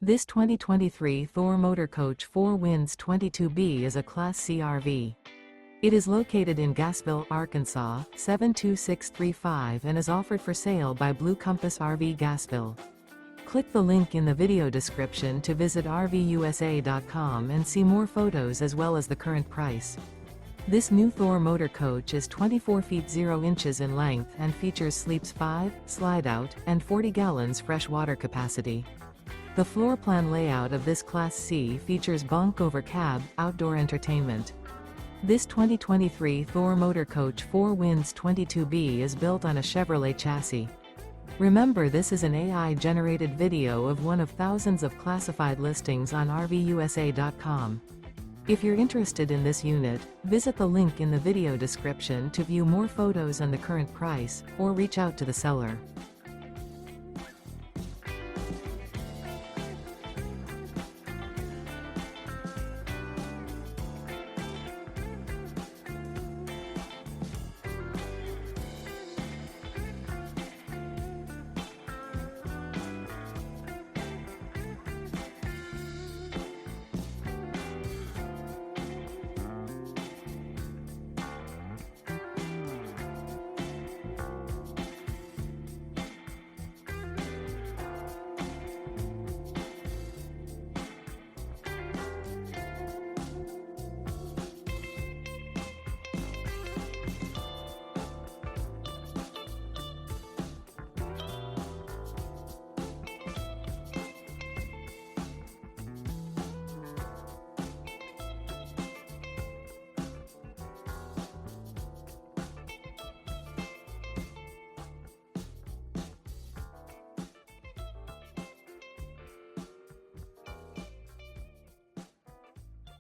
This 2023 Thor Motor Coach 4 Winds 22B is a Class C RV. It is located in Gassville, Arkansas, 72635 and is offered for sale by Blue Compass RV Gassville. Click the link in the video description to visit RVUSA.com and see more photos as well as the current price. This new Thor Motor Coach is 24 feet 0 inches in length and features sleeps 5, Slideout, and 40 gallons fresh water capacity. The floor plan layout of this Class C features Bunk Over Cab, outdoor entertainment. This 2023 Thor Motor Coach 4 Winds 22B is built on a Chevrolet chassis. Remember, this is an AI-generated video of one of thousands of classified listings on RVUSA.com. If you're interested in this unit, visit the link in the video description to view more photos and the current price, or reach out to the seller.